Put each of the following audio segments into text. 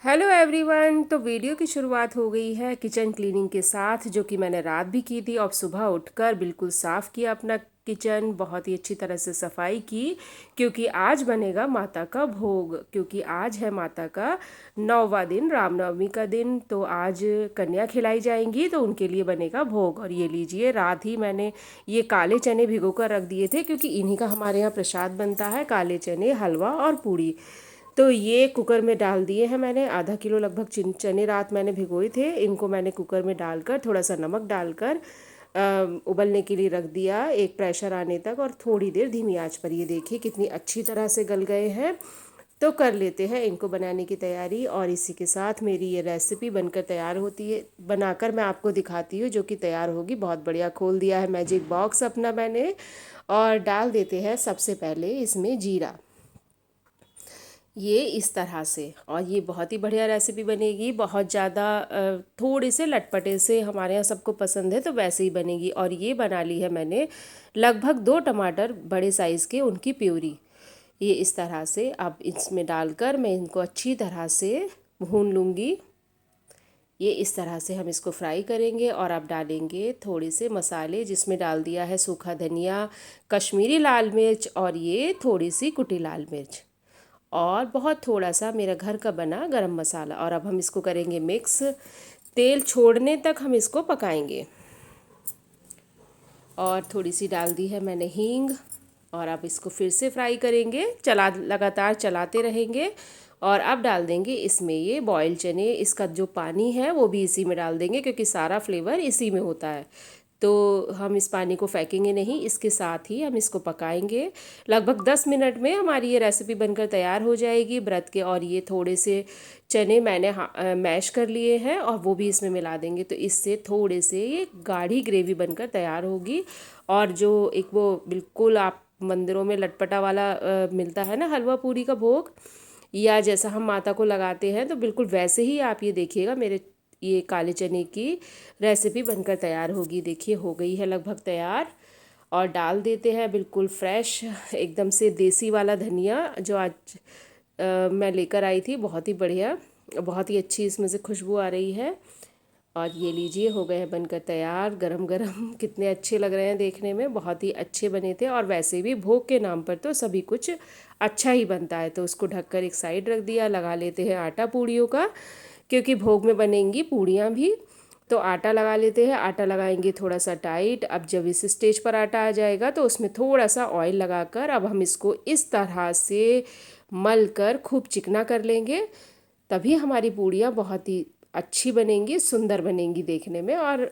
Hello everyone. तो video की शुरुआत हो गई है किचन क्लीनिंग के साथ, जो कि मैंने रात भी की थी और सुबह उठकर बिल्कुल साफ़ किया अपना किचन, बहुत ही अच्छी तरह से सफाई की। क्योंकि आज बनेगा माता का भोग, क्योंकि आज है माता का 9वां दिन, रामनवमी का दिन। तो आज कन्या खिलाई जाएंगी तो उनके लिए बनेगा भोग। और ये लीजिए, रात ही मैंने ये काले चने भिगो कर रख दिए थे, क्योंकि इन्हीं का हमारे यहाँ प्रसाद बनता है, काले चने, हलवा और पूड़ी। तो ये कुकर में डाल दिए हैं मैंने, आधा किलो लगभग चने रात मैंने भिगोए थे। इनको मैंने कुकर में डालकर थोड़ा सा नमक डालकर उबलने के लिए रख दिया, एक प्रेशर आने तक, और थोड़ी देर धीमी आंच पर। ये देखिए कितनी अच्छी तरह से गल गए हैं। तो कर लेते हैं इनको बनाने की तैयारी। और इसी के साथ मेरी ये रेसिपी बनकर तैयार होती है, बनाकर मैं आपको दिखाती हूँ, जो कि तैयार होगी। बहुत बढ़िया खोल दिया है मैजिक बॉक्स अपना मैंने, और डाल देते हैं सबसे पहले इसमें जीरा। ये इस तरह से, और ये बहुत ही बढ़िया रेसिपी बनेगी, बहुत ज़्यादा थोड़े से लटपटे से हमारे यहाँ सबको पसंद है, तो वैसे ही बनेगी। और ये बना ली है मैंने लगभग 2 टमाटर बड़े साइज़ के, उनकी प्यूरी। ये इस तरह से अब इसमें डालकर मैं इनको अच्छी तरह से भून लूँगी। ये इस तरह से हम इसको फ्राई करेंगे। और अब डालेंगे थोड़े से मसाले, जिसमें डाल दिया है सूखा धनिया, कश्मीरी लाल मिर्च, और ये थोड़ी सी कुटी लाल मिर्च, और बहुत थोड़ा सा मेरा घर का बना गरम मसाला। और अब हम इसको करेंगे मिक्स। तेल छोड़ने तक हम इसको पकाएंगे। और थोड़ी सी डाल दी है मैंने हींग। और अब इसको फिर से फ्राई करेंगे, लगातार चलाते रहेंगे। और अब डाल देंगे इसमें ये बॉयल चने, इसका जो पानी है वो भी इसी में डाल देंगे, क्योंकि सारा फ्लेवर इसी में होता है। तो हम इस पानी को फेंकेंगे नहीं, इसके साथ ही हम इसको पकाएंगे। लगभग 10 मिनट में हमारी ये रेसिपी बनकर तैयार हो जाएगी व्रत के। और ये थोड़े से चने मैंने मैश कर लिए हैं, और वो भी इसमें मिला देंगे। तो इससे थोड़े से ये गाढ़ी ग्रेवी बनकर तैयार होगी। और जो एक वो बिल्कुल आप मंदिरों में लटपटा वाला मिलता है ना, हलवा पूरी का भोग, या जैसा हम माता को लगाते हैं, तो बिल्कुल वैसे ही आप ये देखिएगा मेरे ये काले चने की रेसिपी बनकर तैयार होगी। देखिए हो गई है लगभग तैयार। और डाल देते हैं बिल्कुल फ्रेश, एकदम से देसी वाला धनिया, जो आज मैं लेकर आई थी। बहुत ही बढ़िया, बहुत ही अच्छी इसमें से खुशबू आ रही है। और ये लीजिए हो गए हैं बनकर तैयार, गरम गरम कितने अच्छे लग रहे हैं देखने में, बहुत ही अच्छे बने थे। और वैसे भी भोग के नाम पर तो सभी कुछ अच्छा ही बनता है। तो उसको ढककर एक साइड रख दिया। लगा लेते हैं आटा पूड़ियों का, क्योंकि भोग में बनेंगी पूड़ियाँ भी। तो आटा लगा लेते हैं, आटा लगाएंगे थोड़ा सा टाइट। अब जब इस स्टेज पर आटा आ जाएगा तो उसमें थोड़ा सा ऑयल लगाकर अब हम इसको इस तरह से मल कर खूब चिकना कर लेंगे। तभी हमारी पूड़ियाँ बहुत ही अच्छी बनेंगी, सुंदर बनेंगी देखने में, और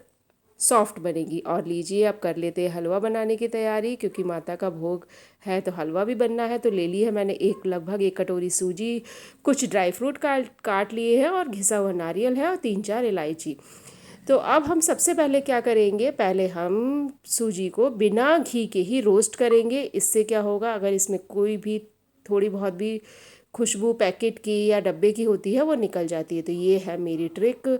सॉफ्ट बनेगी। और लीजिए अब कर लेते हैं हलवा बनाने की तैयारी, क्योंकि माता का भोग है तो हलवा भी बनना है। तो ले ली है मैंने लगभग 1 कटोरी सूजी, कुछ ड्राई फ्रूट काट काट लिए हैं, और घिसा हुआ नारियल है, और 3-4 इलायची। तो अब हम सबसे पहले क्या करेंगे, पहले हम सूजी को बिना घी के ही रोस्ट करेंगे। इससे क्या होगा, अगर इसमें कोई भी थोड़ी बहुत भी खुशबू पैकेट की या डब्बे की होती है वो निकल जाती है। तो ये है मेरी ट्रिक।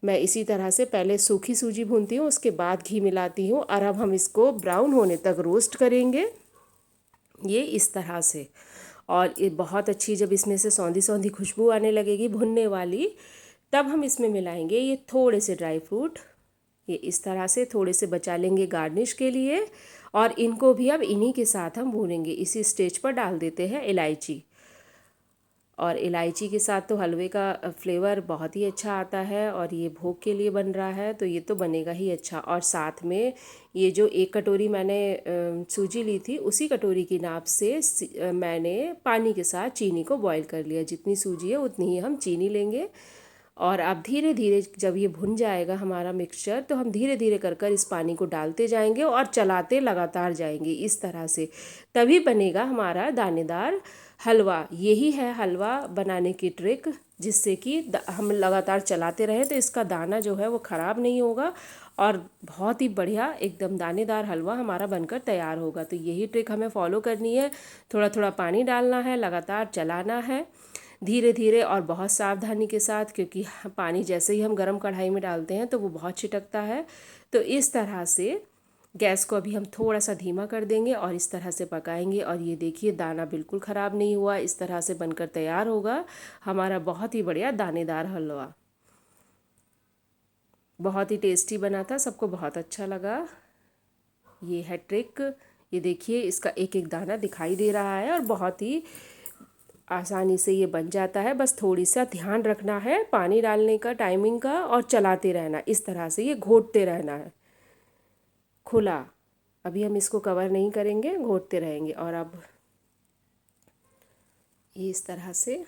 मैं इसी तरह से पहले सूखी सूजी भूनती हूँ, उसके बाद घी मिलाती हूँ। और अब हम इसको ब्राउन होने तक रोस्ट करेंगे, ये इस तरह से। और ये बहुत अच्छी, जब इसमें से सौंधी सौंधी खुशबू आने लगेगी भुनने वाली, तब हम इसमें मिलाएंगे ये थोड़े से ड्राई फ्रूट। ये इस तरह से थोड़े से बचा लेंगे गार्निश के लिए। और इनको भी अब इन्हीं के साथ हम भूनेंगे। इसी स्टेज पर डाल देते हैं इलायची। और इलायची के साथ तो हलवे का फ्लेवर बहुत ही अच्छा आता है, और ये भोग के लिए बन रहा है तो ये तो बनेगा ही अच्छा। और साथ में ये जो 1 कटोरी मैंने सूजी ली थी, उसी कटोरी की नाप से मैंने पानी के साथ चीनी को बॉईल कर लिया। जितनी सूजी है उतनी ही हम चीनी लेंगे। और अब धीरे धीरे जब ये भुन जाएगा हमारा मिक्सचर, तो हम धीरे धीरे कर कर इस पानी को डालते जाएंगे और चलाते लगातार जाएंगे इस तरह से। तभी बनेगा हमारा दानेदार हलवा। यही है हलवा बनाने की ट्रिक, जिससे कि हम लगातार चलाते रहें तो इसका दाना जो है वो ख़राब नहीं होगा, और बहुत ही बढ़िया एकदम दानेदार हलवा हमारा बनकर तैयार होगा। तो यही ट्रिक हमें फॉलो करनी है। थोड़ा थोड़ा पानी डालना है, लगातार चलाना है धीरे धीरे और बहुत सावधानी के साथ, क्योंकि पानी जैसे ही हम गरम कढ़ाई में डालते हैं तो वो बहुत छिटकता है। तो इस तरह से गैस को अभी हम थोड़ा सा धीमा कर देंगे और इस तरह से पकाएंगे। और ये देखिए दाना बिल्कुल ख़राब नहीं हुआ, इस तरह से बनकर तैयार होगा हमारा बहुत ही बढ़िया दानेदार हलवा। बहुत ही टेस्टी बना था, सबको बहुत अच्छा लगा। ये है ट्रिक। ये देखिए इसका एक एक दाना दिखाई दे रहा है और बहुत ही आसानी से ये बन जाता है। बस थोड़ी सा ध्यान रखना है पानी डालने का, टाइमिंग का, और चलाते रहना, इस तरह से ये घोटते रहना है खुला। अभी हम इसको कवर नहीं करेंगे, घोटते रहेंगे। और अब ये इस तरह से,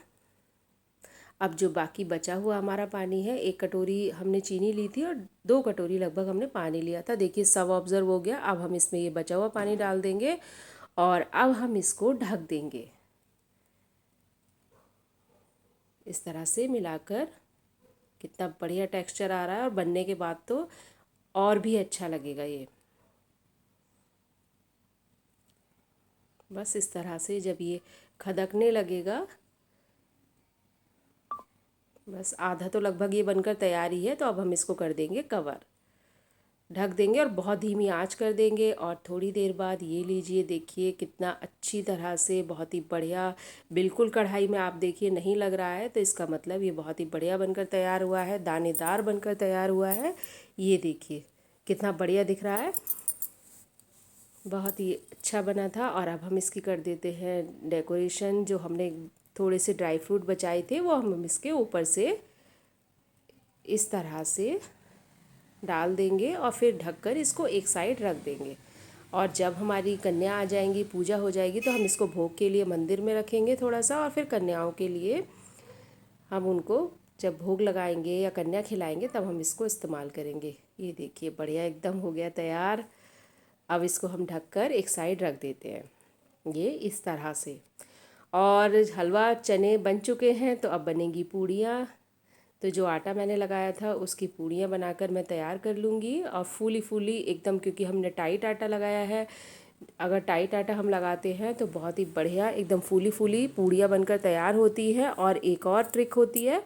अब जो बाकी बचा हुआ हमारा पानी है, 1 कटोरी हमने चीनी ली थी और 2 कटोरी लगभग हमने पानी लिया था। देखिए सब ऑब्ज़र्व हो गया। अब हम इसमें ये बचा हुआ पानी डाल देंगे और अब हम इसको ढक देंगे इस तरह से मिलाकर। कितना बढ़िया टेक्सचर आ रहा है और बनने के बाद तो और भी अच्छा लगेगा ये। बस इस तरह से जब ये खदकने लगेगा, बस आधा तो लगभग ये बनकर तैयार ही है, तो अब हम इसको कर देंगे कवर, ढक देंगे और बहुत धीमी आंच कर देंगे। और थोड़ी देर बाद ये लीजिए, देखिए कितना अच्छी तरह से, बहुत ही बढ़िया, बिल्कुल कढ़ाई में आप देखिए नहीं लग रहा है, तो इसका मतलब ये बहुत ही बढ़िया बनकर तैयार हुआ है, दानेदार बनकर तैयार हुआ है। ये देखिए कितना बढ़िया दिख रहा है, बहुत ही अच्छा बना था। और अब हम इसकी कर देते हैं डेकोरेशन। जो हमने थोड़े से ड्राई फ्रूट बचाए थे वो हम इसके ऊपर से इस तरह से डाल देंगे और फिर ढककर इसको एक साइड रख देंगे। और जब हमारी कन्या आ जाएंगी, पूजा हो जाएगी, तो हम इसको भोग के लिए मंदिर में रखेंगे थोड़ा सा, और फिर कन्याओं के लिए हम उनको जब भोग लगाएंगे या कन्या खिलाएंगे तब हम इसको इस्तेमाल करेंगे। ये देखिए बढ़िया एकदम हो गया तैयार। अब इसको हम ढककर एक साइड रख देते हैं ये इस तरह से। और हलवा चने बन चुके हैं, तो अब बनेंगी पूड़ियाँ। तो जो आटा मैंने लगाया था उसकी पूड़ियाँ बनाकर मैं तैयार कर लूँगी, और फूली फूली एकदम, क्योंकि हमने टाइट आटा लगाया है। अगर टाइट आटा हम लगाते हैं तो बहुत ही बढ़िया एकदम फूली फूली पूड़ियाँ बनकर तैयार होती है। और एक और ट्रिक होती है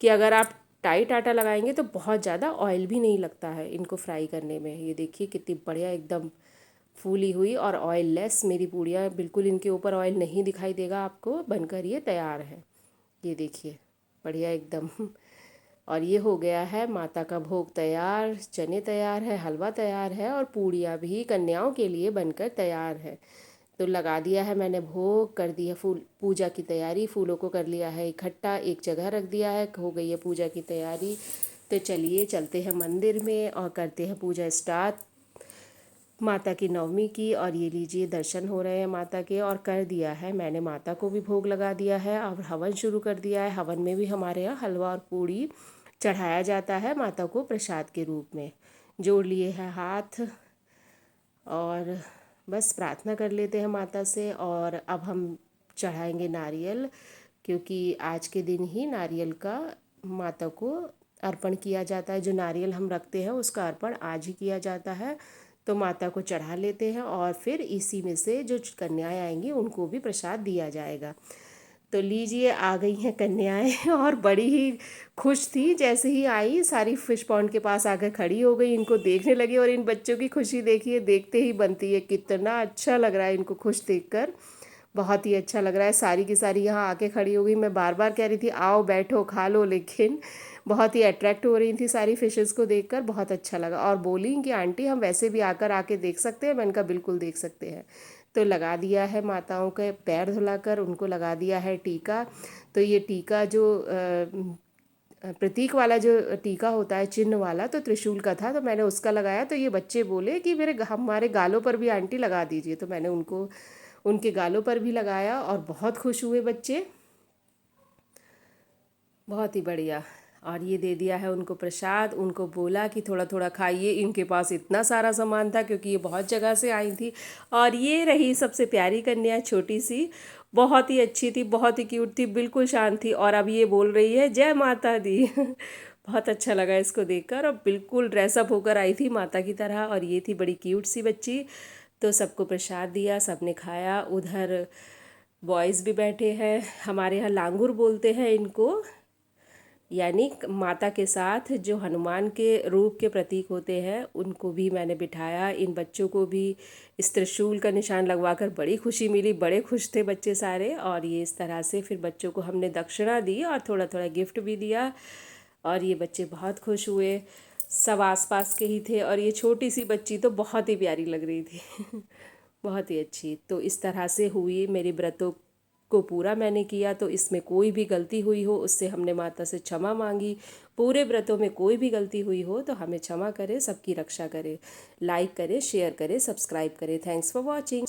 कि अगर आप टाइट आटा लगाएंगे तो बहुत ज़्यादा ऑयल भी नहीं लगता है इनको फ्राई करने में। ये देखिए कितनी बढ़िया एकदम फूली हुई और ऑयल लेस मेरी पूड़ियाँ, बिल्कुल इनके ऊपर ऑयल नहीं दिखाई देगा आपको, बनकर ये तैयार है। ये देखिए बढ़िया एकदम। और ये हो गया है माता का भोग तैयार, चने तैयार है, हलवा तैयार है, और पूड़ियाँ भी कन्याओं के लिए बनकर तैयार है। तो लगा दिया है मैंने भोग, कर दिया फूल पूजा की तैयारी, फूलों को कर लिया है इकट्ठा, एक जगह रख दिया है, हो गई है पूजा की तैयारी। तो चलिए चलते हैं मंदिर में और करते हैं पूजा स्टार्ट माता की नवमी की। और ये लीजिए दर्शन हो रहे हैं माता के, और कर दिया है मैंने माता को भी भोग लगा दिया है और हवन शुरू कर दिया है। हवन में भी हमारे यहाँ हलवा और पूड़ी चढ़ाया जाता है माता को प्रसाद के रूप में। जोड़ लिए हैं हाथ और बस प्रार्थना कर लेते हैं माता से। और अब हम चढ़ाएंगे नारियल, क्योंकि आज के दिन ही नारियल का माता को अर्पण किया जाता है। जो नारियल हम रखते हैं उसका अर्पण आज ही किया जाता है। तो माता को चढ़ा लेते हैं और फिर इसी में से जो कन्याएं आएंगी उनको भी प्रसाद दिया जाएगा। तो लीजिए आ गई हैं कन्याएं और बड़ी ही खुश थी। जैसे ही आई सारी फिश पॉन्ड के पास आकर खड़ी हो गई, इनको देखने लगी। और इन बच्चों की खुशी देखिए, देखते ही बनती है। कितना अच्छा लग रहा है इनको खुश देखकर, बहुत ही अच्छा लग रहा है। सारी की सारी यहाँ आके खड़ी हो गई। मैं बार बार कह रही थी आओ बैठो खा लो, लेकिन बहुत ही अट्रैक्ट हो रही थी सारी फिशेस को देखकर, बहुत अच्छा लगा। और बोली कि आंटी हम वैसे भी आकर आके देख सकते हैं। मैंने कहा बिल्कुल देख सकते हैं। तो लगा दिया है माताओं के पैर धुलाकर, उनको लगा दिया है टीका। तो ये टीका जो प्रतीक वाला जो टीका होता है, चिन्ह वाला, तो त्रिशूल का था, तो मैंने उसका लगाया। तो ये बच्चे बोले कि मेरे हमारे गालों पर भी आंटी लगा दीजिए, तो मैंने उनको उनके गालों पर भी लगाया और बहुत खुश हुए बच्चे, बहुत ही बढ़िया। और ये दे दिया है उनको प्रसाद, उनको बोला कि थोड़ा थोड़ा खाइए। इनके पास इतना सारा सामान था क्योंकि ये बहुत जगह से आई थी। और ये रही सबसे प्यारी कन्या, छोटी सी, बहुत ही अच्छी थी, बहुत ही क्यूट थी, बिल्कुल शांत थी। और अब ये बोल रही है जय माता दी। बहुत अच्छा लगा इसको देखकर। और बिल्कुल ड्रेसअप होकर आई थी माता की तरह, और ये थी बड़ी क्यूट सी बच्ची। तो सबको प्रसाद दिया, सबने खाया। उधर बॉयज़ भी बैठे हैं, हमारे यहाँ लांगुर बोलते हैं इनको। यानी माता के साथ जो हनुमान के रूप के प्रतीक होते हैं उनको भी मैंने बिठाया। इन बच्चों को भी इस त्रिशूल का निशान लगवाकर बड़ी खुशी मिली, बड़े खुश थे बच्चे सारे। और ये इस तरह से फिर बच्चों को हमने दक्षिणा दी और थोड़ा थोड़ा गिफ्ट भी दिया और ये बच्चे बहुत खुश हुए। सब आसपास के ही थे और ये छोटी सी बच्ची तो बहुत ही प्यारी लग रही थी बहुत ही अच्छी। तो इस तरह से हुई मेरे व्रतों को पूरा मैंने किया। तो इसमें कोई भी गलती हुई हो उससे हमने माता से क्षमा मांगी। पूरे व्रतों में कोई भी गलती हुई हो तो हमें क्षमा करे, सबकी रक्षा करे। लाइक करे, शेयर करे, सब्सक्राइब करे। Thanks for watching.